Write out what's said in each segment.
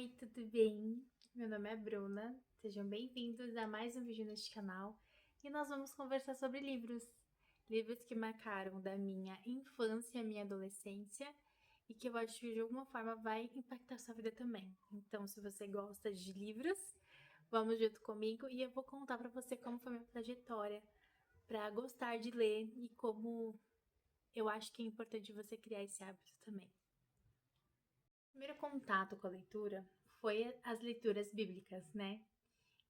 Oi, tudo bem? Meu nome é Bruna. Sejam bem-vindos a mais um vídeo neste canal e nós vamos conversar sobre livros. Livros que marcaram da minha infância e minha adolescência e que eu acho que de alguma forma vai impactar sua vida também. Então, se você gosta de livros, vamos junto comigo e eu vou contar para você como foi minha trajetória para gostar de ler e como eu acho que é importante você criar esse hábito também. O primeiro contato com a leitura foi as leituras bíblicas, né?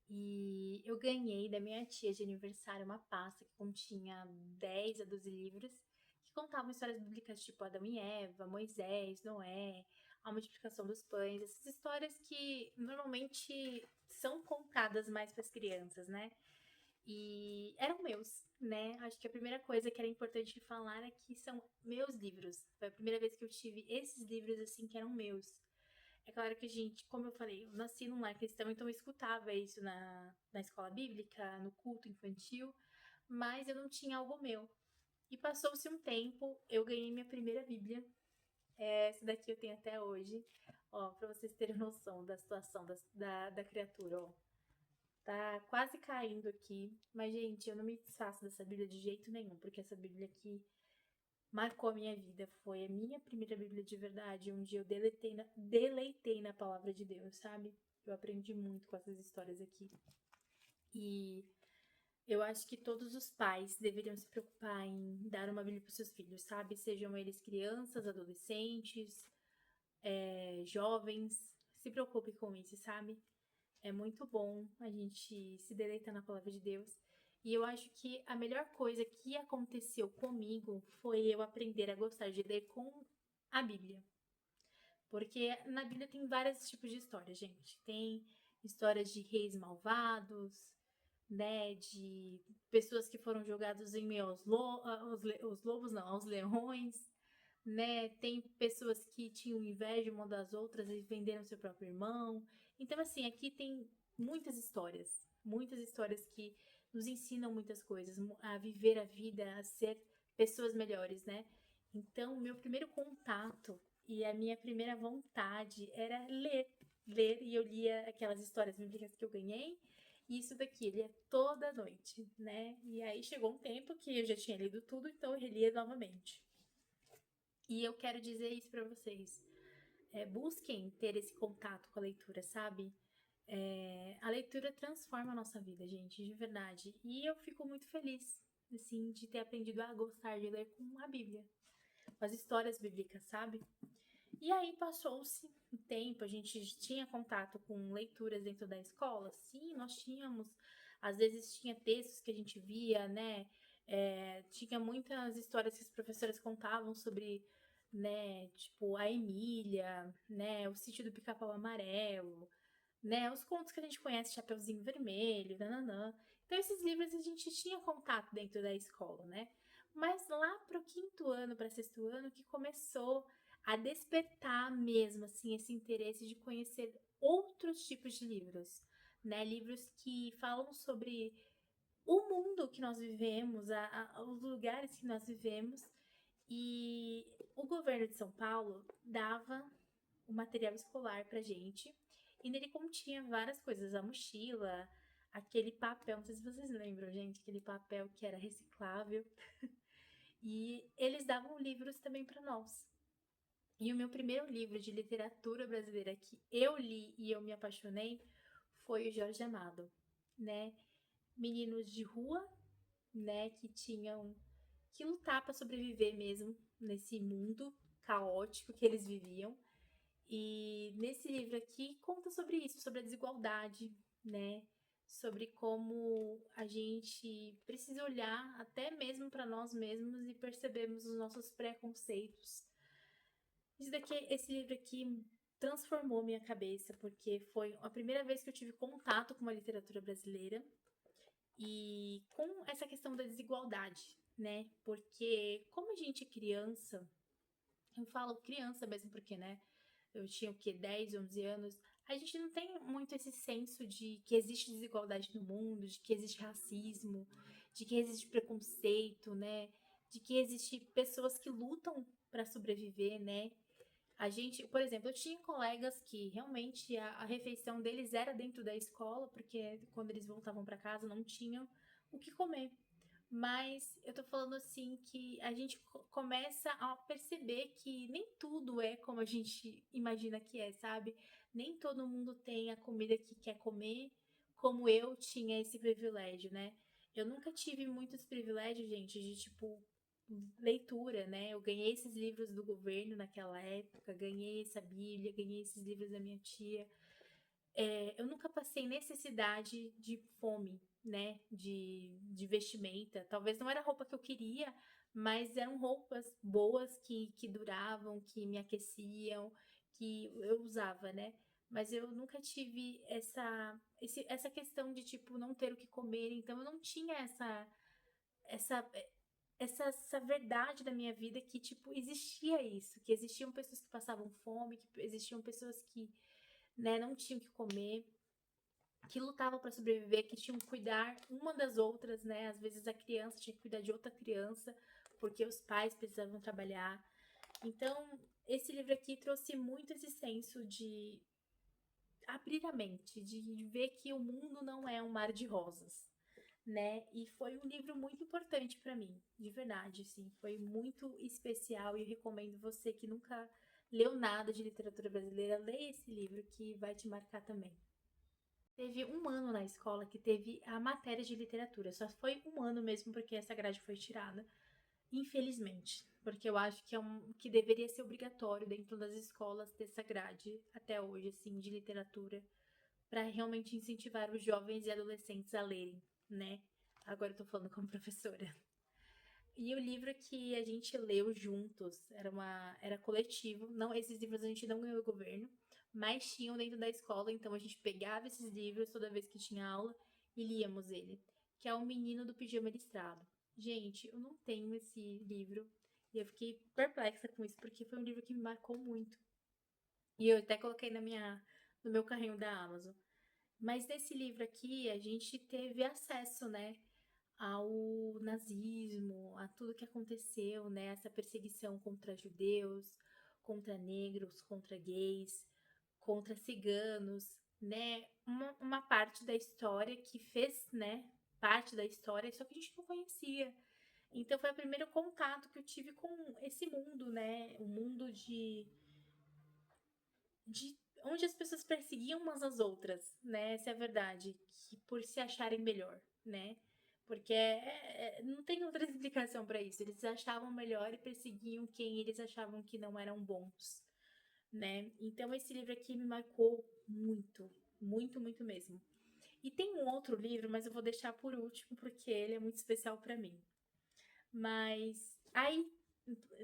E eu ganhei da minha tia de aniversário uma pasta que continha 10 a 12 livros que contavam histórias bíblicas tipo Adão e Eva, Moisés, Noé, a multiplicação dos pães, essas histórias que normalmente são contadas mais para as crianças, né? E eram meus, né? Acho que a primeira coisa que era importante de falar é que são meus livros. Foi a primeira vez que eu tive esses livros assim que eram meus. É claro que, gente, como eu falei, eu nasci num lar cristão, então eu escutava isso na escola bíblica, no culto infantil, mas eu não tinha algo meu. E passou-se um tempo, eu ganhei minha primeira Bíblia. Essa daqui eu tenho até hoje. Ó, pra vocês terem noção da situação da criatura, ó. Tá quase caindo aqui. Mas, gente, eu não me desfaço dessa Bíblia de jeito nenhum, porque essa Bíblia aqui marcou a minha vida. Foi a minha primeira Bíblia de verdade, onde eu deleitei na palavra de Deus, sabe? Eu aprendi muito com essas histórias aqui. E eu acho que todos os pais deveriam se preocupar em dar uma Bíblia para seus filhos, sabe? Sejam eles crianças, adolescentes, jovens. Se preocupe com isso, sabe? É muito bom a gente se deleitar na palavra de Deus. E eu acho que a melhor coisa que aconteceu comigo foi eu aprender a gostar de ler com a Bíblia. Porque na Bíblia tem vários tipos de histórias, gente. Tem histórias de reis malvados, né? De pessoas que foram jogadas em meio aos lobos, não, aos leões, né? Tem pessoas que tinham inveja uma das outras e venderam seu próprio irmão. Então, assim, aqui tem muitas histórias que nos ensinam muitas coisas, a viver a vida, a ser pessoas melhores, né? Então, meu primeiro contato e a minha primeira vontade era ler, e eu lia aquelas histórias bíblicas que eu ganhei, e isso daqui, eu lia toda noite, né? E aí chegou um tempo que eu já tinha lido tudo, então eu relia novamente. E eu quero dizer isso para vocês. Busquem ter esse contato com a leitura, sabe? A leitura transforma a nossa vida, gente, de verdade. E eu fico muito feliz, assim, de ter aprendido a gostar de ler com a Bíblia, com as histórias bíblicas, sabe? E aí passou-se o tempo, a gente tinha contato com leituras dentro da escola? Sim, nós tínhamos. Às vezes tinha textos que a gente via, né? Tinha muitas histórias que as professoras contavam sobre, né? Tipo, a Emília, né? O Sítio do Pica-Pau Amarelo, né? Os contos que a gente conhece, Chapeuzinho Vermelho, nananã. Então, esses livros a gente tinha contato dentro da escola, né? Mas lá pro quinto ano, para sexto ano, que começou a despertar mesmo, assim, esse interesse de conhecer outros tipos de livros, né? Livros que falam sobre o mundo que nós vivemos, os lugares que nós vivemos. E o governo de São Paulo dava o material escolar pra gente. E nele continha várias coisas, a mochila, aquele papel, não sei se vocês lembram, gente, aquele papel que era reciclável. E eles davam livros também para nós. E o meu primeiro livro de literatura brasileira que eu li e eu me apaixonei foi o Jorge Amado, né? Meninos de rua, né, que tinham que lutar para sobreviver mesmo nesse mundo caótico que eles viviam. E nesse livro aqui conta sobre isso, sobre a desigualdade, né? Sobre como a gente precisa olhar até mesmo para nós mesmos e percebermos os nossos preconceitos. Esse livro aqui transformou minha cabeça, porque foi a primeira vez que eu tive contato com uma literatura brasileira e com essa questão da desigualdade, né? Porque como a gente é criança, eu falo criança mesmo porque, né? Eu tinha o quê? 10, 11 anos. A gente não tem muito esse senso de que existe desigualdade no mundo, de que existe racismo, de que existe preconceito, né? De que existe pessoas que lutam para sobreviver, né? Por exemplo, eu tinha colegas que realmente a refeição deles era dentro da escola, porque quando eles voltavam para casa não tinham o que comer. Mas eu tô falando assim que a gente começa a perceber que nem tudo é como a gente imagina que é, sabe? Nem todo mundo tem a comida que quer comer, como eu tinha esse privilégio, né? Eu nunca tive muitos privilégios, gente, de tipo leitura, né? Eu ganhei esses livros do governo naquela época, ganhei essa Bíblia, ganhei esses livros da minha tia. Eu nunca passei necessidade de fome, né? De vestimenta. Talvez não era a roupa que eu queria, mas eram roupas boas que duravam, que me aqueciam, que eu usava, né? Mas eu nunca tive essa questão de, tipo, não ter o que comer. Então, eu não tinha essa, essa verdade da minha vida que, tipo, existia isso. Que existiam pessoas que passavam fome, que existiam pessoas que, né, não tinham o que comer, que lutavam para sobreviver, que tinham que cuidar uma das outras, né? Às vezes a criança tinha que cuidar de outra criança, porque os pais precisavam trabalhar. Então, esse livro aqui trouxe muito esse senso de abrir a mente, de ver que o mundo não é um mar de rosas, né? E foi um livro muito importante para mim, de verdade, assim, foi muito especial e eu recomendo você que nunca leu nada de literatura brasileira, leia esse livro que vai te marcar também. Teve um ano na escola que teve a matéria de literatura. Só foi um ano mesmo porque essa grade foi tirada. Infelizmente. Porque eu acho que que deveria ser obrigatório dentro das escolas ter essa grade até hoje, assim, de literatura. Para realmente incentivar os jovens e adolescentes a lerem, né? Agora eu tô falando como professora. E o livro que a gente leu juntos era coletivo. Não, esses livros a gente não ganhou do governo, mas tinham dentro da escola, então a gente pegava esses livros toda vez que tinha aula e líamos ele, que é O Menino do Pijama Listrado. Gente, eu não tenho esse livro e eu fiquei perplexa com isso porque foi um livro que me marcou muito. E eu até coloquei no meu carrinho da Amazon. Mas nesse livro aqui a gente teve acesso, né, ao nazismo, a tudo que aconteceu, né? Essa perseguição contra judeus, contra negros, contra gays, contra ciganos, né? Uma parte da história que fez, né? Parte da história, só que a gente não conhecia. Então foi o primeiro contato que eu tive com esse mundo, né? O mundo de onde as pessoas perseguiam umas às outras, né? Essa é a verdade, que por se acharem melhor, né? Porque não tem outra explicação para isso. Eles se achavam melhor e perseguiam quem eles achavam que não eram bons, né? Então esse livro aqui me marcou muito, muito, muito mesmo. E tem um outro livro, mas eu vou deixar por último porque ele é muito especial para mim. Mas aí,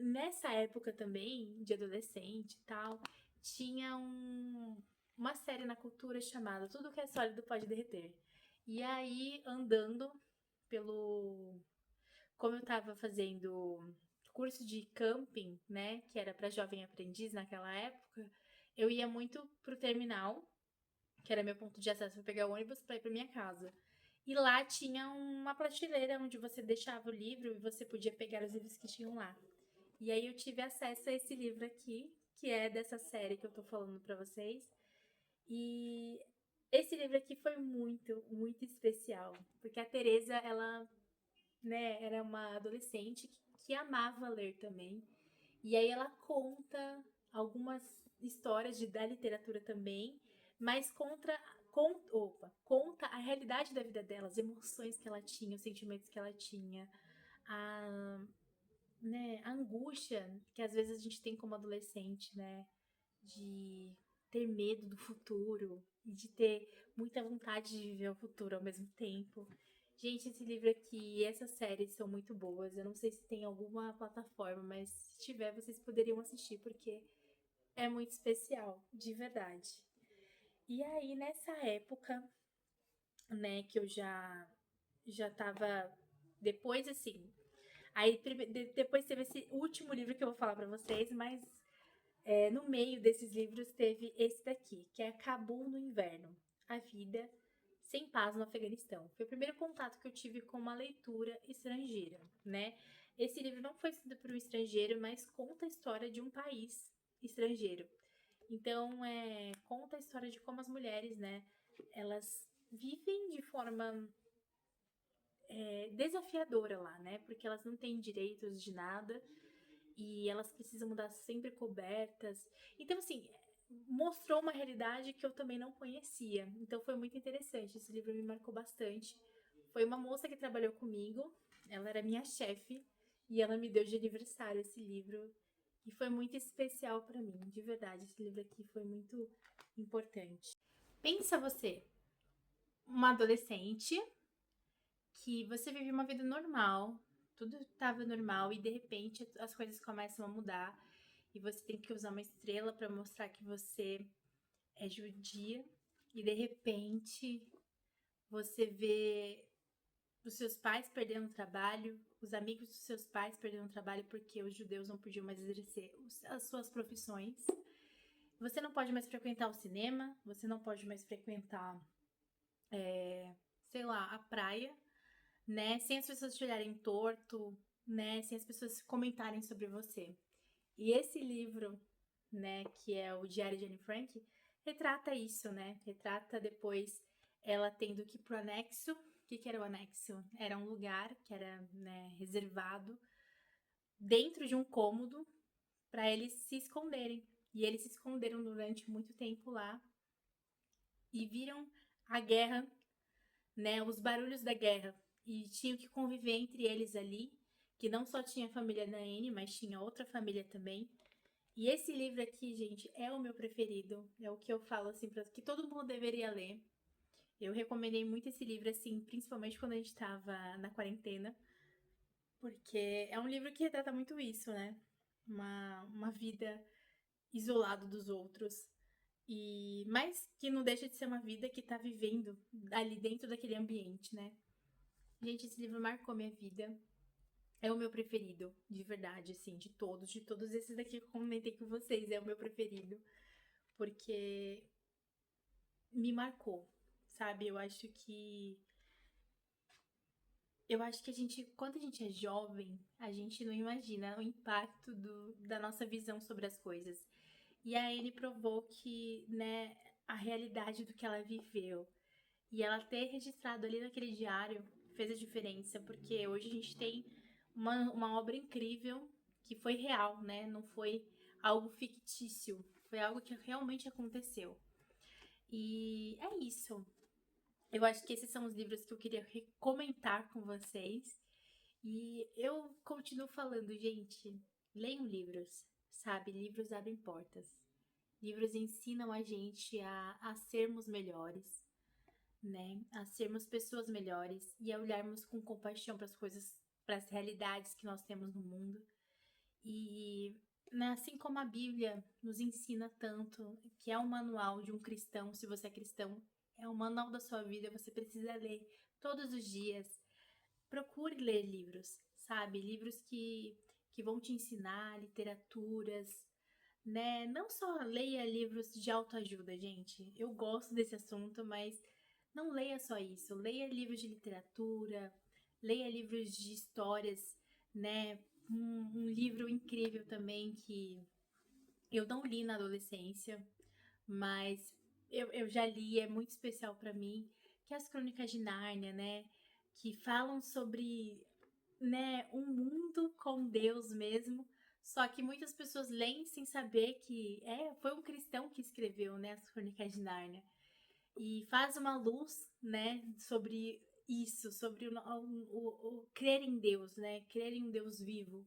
nessa época também, de adolescente e tal, tinha uma série na cultura chamada Tudo que é Sólido Pode Derreter. E aí, andando pelo. Como eu tava fazendo curso de camping, né, que era para jovem aprendiz naquela época, eu ia muito pro terminal, que era meu ponto de acesso para pegar o ônibus para ir para minha casa. E lá tinha uma prateleira onde você deixava o livro e você podia pegar os livros que tinham lá. E aí eu tive acesso a esse livro aqui, que é dessa série que eu tô falando para vocês. E esse livro aqui foi muito, muito especial, porque a Teresa, ela, né, era uma adolescente que amava ler também. E aí ela conta algumas histórias da literatura também, mas conta a realidade da vida dela, as emoções que ela tinha, os sentimentos que ela tinha, a, né, a angústia que às vezes a gente tem como adolescente, né? De ter medo do futuro e de ter muita vontade de viver o futuro ao mesmo tempo. Gente, esse livro aqui e essa série são muito boas. Eu não sei se tem alguma plataforma, mas se tiver, vocês poderiam assistir porque é muito especial, de verdade. E aí, nessa época, né, que eu já tava depois assim. Aí depois teve esse último livro que eu vou falar pra vocês, mas no meio desses livros teve esse daqui, que é Cabul no Inverno, A Vida Sem Paz no Afeganistão. Foi o primeiro contato que eu tive com uma leitura estrangeira, né? Esse livro não foi escrito por um estrangeiro, mas conta a história de um país, estrangeiro. Então, conta a história de como as mulheres, né, elas vivem de forma desafiadora lá, né, porque elas não têm direitos de nada e elas precisam mudar sempre cobertas. Então, assim, mostrou uma realidade que eu também não conhecia. Então, foi muito interessante. Esse livro me marcou bastante. Foi uma moça que trabalhou comigo, ela era minha chefe e ela me deu de aniversário esse livro. E foi muito especial para mim, de verdade. Esse livro aqui foi muito importante. Pensa você, uma adolescente que você vive uma vida normal, tudo estava normal e de repente as coisas começam a mudar e você tem que usar uma estrela para mostrar que você é judia e de repente você vê os seus pais perdendo o trabalho, os amigos dos seus pais perdendo o trabalho porque os judeus não podiam mais exercer as suas profissões. Você não pode mais frequentar o cinema, você não pode mais frequentar, sei lá, a praia, né? Sem as pessoas te olharem torto, né? Sem as pessoas comentarem sobre você. E esse livro, né, que é o Diário de Anne Frank, retrata isso, né? Retrata depois ela tendo que ir pro anexo. O que era o anexo? Era um lugar que era, né, reservado dentro de um cômodo para eles se esconderem. E eles se esconderam durante muito tempo lá e viram a guerra, né, os barulhos da guerra e tinham que conviver entre eles ali, que não só tinha a família da Anne, mas tinha outra família também. E esse livro aqui, gente, é o meu preferido, é o que eu falo assim para que todo mundo deveria ler. Eu recomendei muito esse livro assim, principalmente quando a gente tava na quarentena, porque é um livro que retrata muito isso, né? Uma vida isolado dos outros. Mas que não deixa de ser uma vida que tá vivendo ali dentro daquele ambiente, né? Gente, esse livro marcou minha vida. É o meu preferido, de verdade, assim, de todos esses daqui que eu comentei com vocês, é o meu preferido. Porque me marcou, sabe? Eu acho que a gente, quando a gente é jovem, a gente não imagina o impacto da nossa visão sobre as coisas. E a Anne provou que, né, a realidade do que ela viveu e ela ter registrado ali naquele diário fez a diferença, porque hoje a gente tem uma obra incrível que foi real, né? Não foi algo fictício, foi algo que realmente aconteceu. E é isso. Eu acho que esses são os livros que eu queria comentar com vocês. E eu continuo falando, gente, leiam livros, sabe? Livros abrem portas. Livros ensinam a gente a sermos melhores, né? A sermos pessoas melhores e a olharmos com compaixão para as coisas, para as realidades que nós temos no mundo. E né, assim como a Bíblia nos ensina tanto, que é um manual de um cristão, se você é cristão, é um manual da sua vida, você precisa ler todos os dias. Procure ler livros, sabe? Livros que vão te ensinar, literaturas, né? Não só leia livros de autoajuda, gente. Eu gosto desse assunto, mas não leia só isso. Leia livros de literatura, leia livros de histórias, né? Um livro incrível também que eu não li na adolescência, mas eu já li, é muito especial para mim, que é as Crônicas de Nárnia, né? Que falam sobre, né, um mundo com Deus mesmo. Só que muitas pessoas leem sem saber que foi um cristão que escreveu, né, as Crônicas de Nárnia. E faz uma luz, né, sobre isso, sobre o crer em Deus, né, crer em um Deus vivo.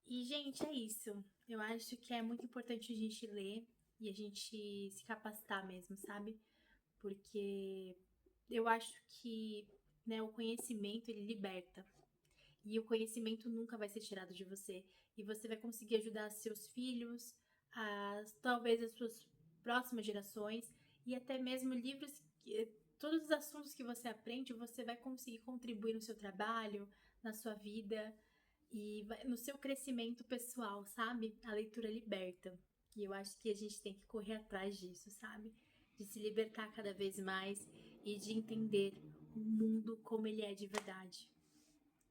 E, gente, é isso. Eu acho que é muito importante a gente ler e a gente se capacitar mesmo, sabe? Porque eu acho que, né, o conhecimento, ele liberta. E o conhecimento nunca vai ser tirado de você. E você vai conseguir ajudar seus filhos, talvez as suas próximas gerações, e até mesmo livros, todos os assuntos que você aprende, você vai conseguir contribuir no seu trabalho, na sua vida e no seu crescimento pessoal, sabe? A leitura liberta. E eu acho que a gente tem que correr atrás disso, sabe? De se libertar cada vez mais e de entender o mundo como ele é de verdade.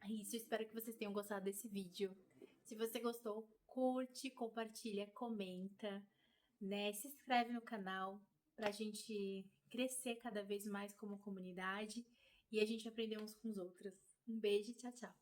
É isso, espero que vocês tenham gostado desse vídeo. Se você gostou, curte, compartilha, comenta, né? Se inscreve no canal pra gente crescer cada vez mais como comunidade e a gente aprender uns com os outros. Um beijo e tchau, tchau.